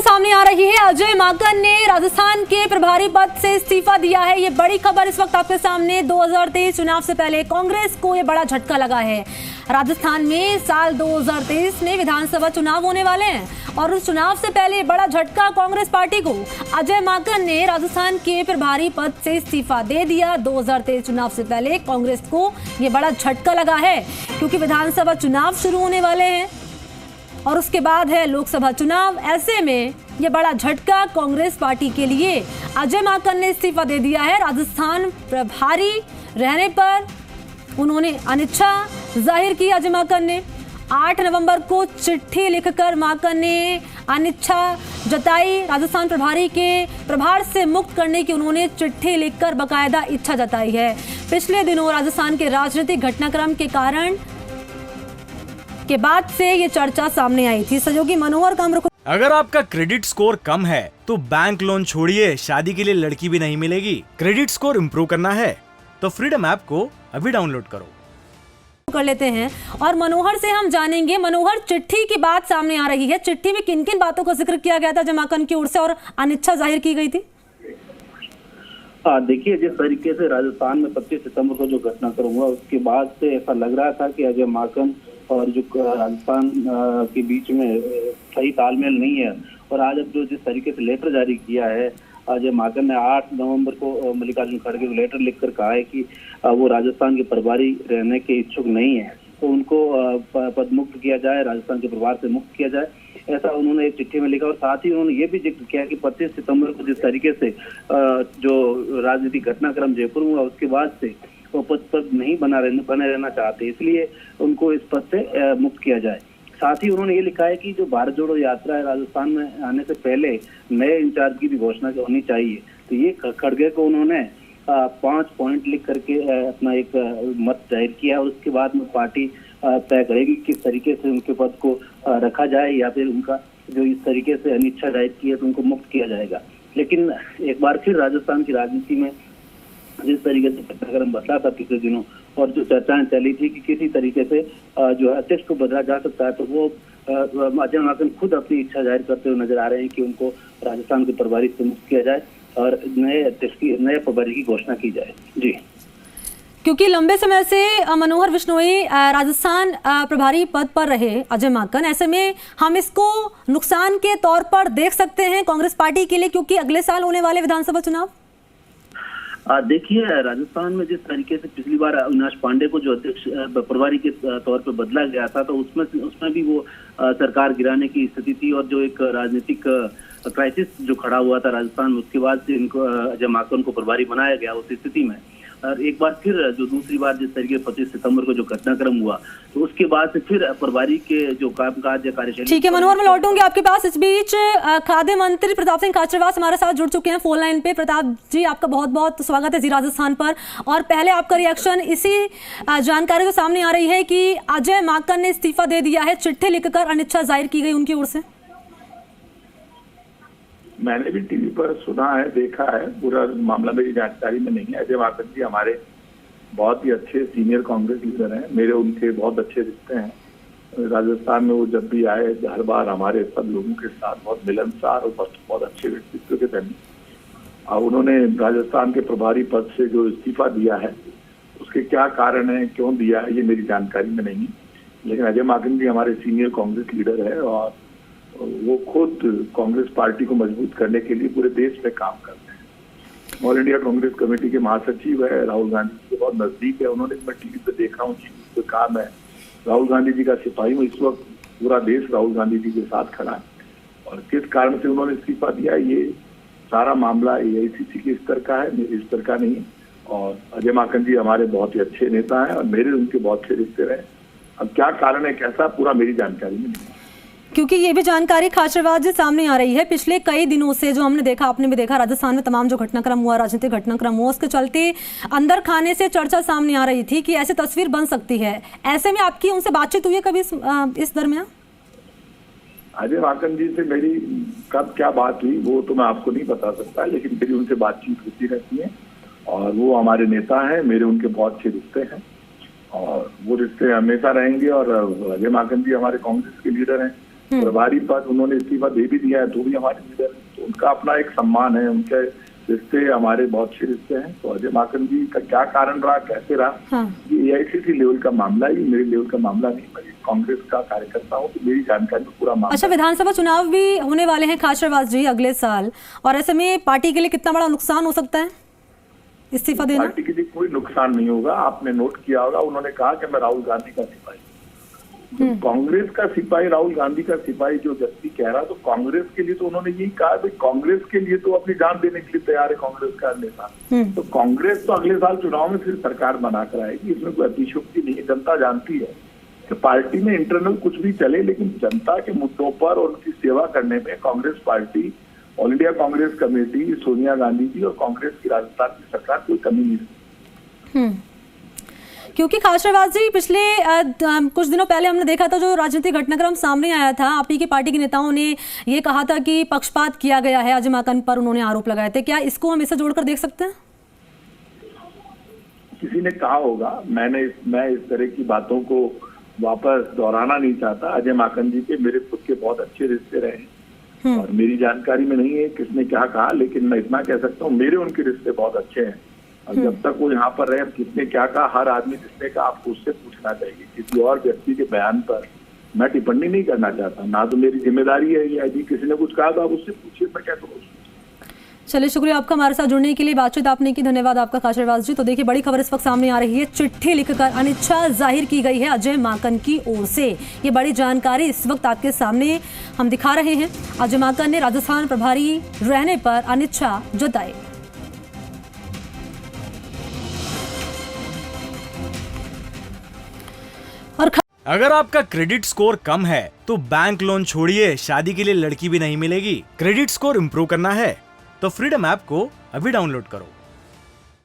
सामने आ रही है। अजय माकन ने राजस्थान के प्रभारी पद से इस्तीफा दिया है। ये बड़ी खबर इस वक्त आपके सामने। 2023 चुनाव से पहले कांग्रेस को ये बड़ा झटका लगा है। राजस्थान में साल 2023 में विधानसभा चुनाव होने वाले हैं और उस चुनाव से पहले बड़ा झटका कांग्रेस पार्टी को। अजय माकन ने राजस्थान के प्रभारी पद से इस्तीफा दे दिया। 2023 चुनाव से पहले कांग्रेस को ये बड़ा झटका लगा है क्योंकि विधानसभा चुनाव शुरू होने वाले हैं और उसके बाद है लोकसभा चुनाव। ऐसे में यह बड़ा झटका कांग्रेस पार्टी के लिए। अजय माकन ने इस्तीफा दे दिया है। राजस्थान प्रभारी रहने पर उन्होंने अनिच्छा जाहिर की। अजय माकन ने 8 नवंबर को चिट्ठी लिखकर माकन ने अनिच्छा जताई। राजस्थान प्रभारी के प्रभार से मुक्त करने की उन्होंने चिट्ठी लिखकर बकायदा इच्छा जताई है। पिछले दिनों राजस्थान के राजनीतिक घटनाक्रम के कारण के बाद से ये चर्चा सामने आई थी। सहयोगी मनोहर कामर को अगर आपका क्रेडिट स्कोर कम है तो बैंक लोन छोड़िए, शादी के लिए लड़की भी नहीं मिलेगी। क्रेडिट स्कोर इम्प्रूव करना है तो फ्रीडम ऐप को अभी डाउनलोड करो। कर लेते हैं और मनोहर से हम जानेंगे। मनोहर, चिट्ठी की बात सामने आ रही है। चिट्ठी में किन किन बातों का जिक्र किया गया था अजय माकन की ओर से और अनिच्छा जाहिर की गई थी? देखिए, जिस तरीके से राजस्थान में 25 सितंबर को जो घटनाक्रम हुआ उसके बाद से ऐसा लग रहा था कि अजय माकन और जो राजस्थान के बीच में सही तालमेल नहीं है। और आज अब जो जिस तरीके से लेटर जारी किया है अजय माकन ने 8 नवंबर को मल्लिकार्जुन खड़गे को लेटर लिखकर कहा है कि वो राजस्थान के प्रभारी रहने के इच्छुक नहीं है, तो उनको पद मुक्त किया जाए, राजस्थान के प्रभार से मुक्त किया जाए, ऐसा उन्होंने एक चिट्ठी में लिखा। और साथ ही उन्होंने ये भी जिक्र किया कि 25 सितंबर को जिस तरीके से जो राजनीतिक घटनाक्रम जयपुर में हुआ उसके बाद से वो पद पर नहीं बने रहना चाहते, इसलिए उनको इस पद से मुक्त किया जाए। साथ ही उन्होंने ये लिखा है कि जो भारत जोड़ो यात्रा है राजस्थान में आने से पहले नए इंचार्ज की भी घोषणा होनी चाहिए। तो ये खड़गे को उन्होंने 5 पॉइंट लिख करके अपना एक मत जाहिर किया और उसके बाद में पार्टी तय करेगी किस तरीके से उनके पद को रखा जाए या फिर उनका जो इस तरीके से अनिच्छा जाहिर की है तो उनको मुक्त किया जाएगा। लेकिन एक बार फिर राजस्थान की राजनीति में जिस तरीके से घटनाक्रम बदला था पिछले दिनों और जो चर्चाएं चली थी कि किसी तरीके से जो है अध्यक्ष को बदला जा सकता है, तो वो अजय माकन खुद अपनी इच्छा जाहिर करते हुए नजर आ रहे हैं कि उनको राजस्थान के प्रभारी से मुक्त किया जाए और नए प्रभारी की घोषणा की जाए। जी, क्योंकि लंबे समय से मनोहर विश्नोई राजस्थान प्रभारी पद पर रहे अजय माकन, ऐसे में हम इसको नुकसान के तौर पर देख सकते हैं कांग्रेस पार्टी के लिए, क्योंकि अगले साल होने वाले विधानसभा चुनाव। देखिए, राजस्थान में जिस तरीके से पिछली बार अविनाश पांडे को जो अध्यक्ष प्रभारी के तौर पर बदला गया था, तो उसमें भी वो सरकार गिराने की स्थिति थी और जो एक राजनीतिक क्राइसिस जो खड़ा हुआ था राजस्थान में, उसके बाद से इनको अजय माकन को प्रभारी बनाया गया। उस स्थिति में और एक बार फिर जो दूसरी बार जिस तरीके 25 सितंबर को जो घटनाक्रम हुआ तो उसके बाद से फिर प्रभारी के जो कामकाज या कार्यशैली। ठीक है मनोहर, मैं लौटूंगी आपके पास। इस बीच खाद्य मंत्री प्रताप सिंह खाचरियावास हमारे साथ जुड़ चुके हैं फोन लाइन पे। प्रताप जी, आपका बहुत बहुत स्वागत है जी राजस्थान पर। और पहले आपका रिएक्शन इसी जानकारी जो सामने आ रही है कि अजय माकन ने इस्तीफा दे दिया है, चिट्ठी लिखकर अनिच्छा जाहिर की गई उनकी ओर से। मैंने भी टीवी पर सुना है, देखा है, पूरा मामला मेरी जानकारी में नहीं है। अजय माकन जी हमारे बहुत ही अच्छे सीनियर कांग्रेस लीडर हैं, मेरे उनके बहुत अच्छे रिश्ते हैं। राजस्थान में वो जब भी आए हर बार हमारे सब लोगों के साथ बहुत मिलनसार और बहुत अच्छे व्यक्तित्व के थे। और उन्होंने राजस्थान के प्रभारी पद से जो इस्तीफा दिया है उसके क्या कारण है, क्यों दिया है, ये मेरी जानकारी में नहीं। लेकिन अजय माकन जी हमारे सीनियर कांग्रेस लीडर है और वो खुद कांग्रेस पार्टी को मजबूत करने के लिए पूरे देश में काम करते हैं। ऑल इंडिया कांग्रेस कमेटी के महासचिव है, राहुल गांधी के बहुत नजदीक है। उन्होंने मैं टीवी पे देखा हूँ जो काम है, राहुल गांधी जी का सिपाही हूँ। इस वक्त पूरा देश राहुल गांधी जी के साथ खड़ा है और किस कारण से उन्होंने इस्तीफा दिया, ये सारा मामला AICC के स्तर का है, मेरे स्तर का नहीं है। और अजय माकन जी हमारे बहुत ही अच्छे नेता है और मेरे उनके बहुत अच्छे रिश्ते रहे। अब क्या कारण है, कैसा, पूरा मेरी जानकारी में नहीं है, क्योंकि ये भी जानकारी खाचरियावास जी सामने आ रही है। पिछले कई दिनों से जो हमने देखा, आपने भी देखा, राजस्थान में तमाम जो घटनाक्रम हुआ, राजनीतिक घटनाक्रम हुआ, उसके चलते अंदर खाने से चर्चा सामने आ रही थी कि ऐसी तस्वीर बन सकती है। ऐसे में आपकी उनसे बातचीत हुई है कभी इस दरमियान? अजय माकन जी से मेरी कब क्या बात हुई वो तो मैं आपको नहीं बता सकता, लेकिन मेरी उनसे बातचीत होती रहती है और वो हमारे नेता हैं, मेरे उनके बहुत अच्छे रिश्ते हैं और वो रिश्ते हमेशा रहेंगे। और अजय माकन जी हमारे कांग्रेस के लीडर हैं, प्रभारी पद उन्होंने इस्तीफा दे भी दिया है, तो भी हमारे लीडर हैं। तो उनका अपना एक सम्मान है, उनके रिश्ते हमारे बहुत अच्छे रिश्ते हैं। तो अजय माकन जी का क्या कारण रहा, कैसे रहा, हाँ। ये AICC लेवल का मामला है, ये मेरे लेवल का मामला नहीं। मैं कांग्रेस का कार्यकर्ता हूँ, तो मेरी जानकारी में पूरा मामला। अच्छा, विधानसभा चुनाव भी होने वाले हैं खाचरवास जी अगले साल, और ऐसे में पार्टी के लिए कितना बड़ा नुकसान हो सकता है इस्तीफा देना? पार्टी के लिए कोई नुकसान नहीं होगा। आपने नोट किया होगा, उन्होंने कहा कि मैं राहुल गांधी का सिपाही, कांग्रेस का सिपाही, राहुल गांधी का सिपाही जो व्यक्ति कह रहा, तो कांग्रेस के लिए तो उन्होंने यही कहा कि कांग्रेस के लिए तो अपनी जान देने के लिए तैयार है कांग्रेस का नेता। तो कांग्रेस तो अगले साल चुनाव में फिर सरकार बनाकर आएगी, इसमें कोई अतिशयोक्ति नहीं है। जनता जानती है कि पार्टी में इंटरनल कुछ भी चले, लेकिन जनता के मुद्दों पर और उनकी सेवा करने में Congress party, all India Congress committee, Sonia Gandhi ji और कांग्रेस की राजस्थान की सरकार कोई कमी नहीं रखती। क्योंकि खाचरवास जी पिछले कुछ दिनों पहले हमने देखा था, जो राजनीतिक घटनाक्रम सामने आया था, आप ही की पार्टी के नेताओं ने ये कहा था कि पक्षपात किया गया है अजय माकन पर, उन्होंने आरोप लगाए थे। क्या इसको हम इससे जोड़कर देख सकते हैं? किसी ने कहा होगा, मैं इस तरह की बातों को वापस दोहराना नहीं चाहता। अजय माकन जी के मेरे खुद के बहुत अच्छे रिश्ते रहे हैं और मेरी जानकारी में नहीं है किसने क्या कहा, लेकिन मैं इतना कह सकता हूँ मेरे उनके रिश्ते बहुत अच्छे हैं। और जब तक वो यहाँ पर रहे, किसने क्या कहा, हर आदमी जिसने कहा आपको उससे पूछना चाहिए। किसी और व्यक्ति के बयान पर मैं टिप्पणी नहीं करना चाहता, ना तो मेरी जिम्मेदारी है। यदि किसी ने कुछ कहा तो आप उससे पूछिए, मैं क्या करूँ। चलिए, शुक्रिया आपका हमारे साथ जुड़ने के लिए, बातचीत आपने की, धन्यवाद आपका खाचरवास जी। तो देखिए, बड़ी खबर इस वक्त सामने आ रही है, चिट्ठी लिखकर अनिच्छा जाहिर की गई है अजय माकन की ओर से। ये बड़ी जानकारी इस वक्त आपके सामने हम दिखा रहे हैं। अजय माकन ने राजस्थान प्रभारी रहने पर अनिच्छा जताई। अगर आपका क्रेडिट स्कोर कम है तो बैंक लोन छोड़िए, शादी के लिए लड़की भी नहीं मिलेगी। क्रेडिट स्कोर इम्प्रूव करना है तो फ्रीडम ऐप को अभी डाउनलोड करो।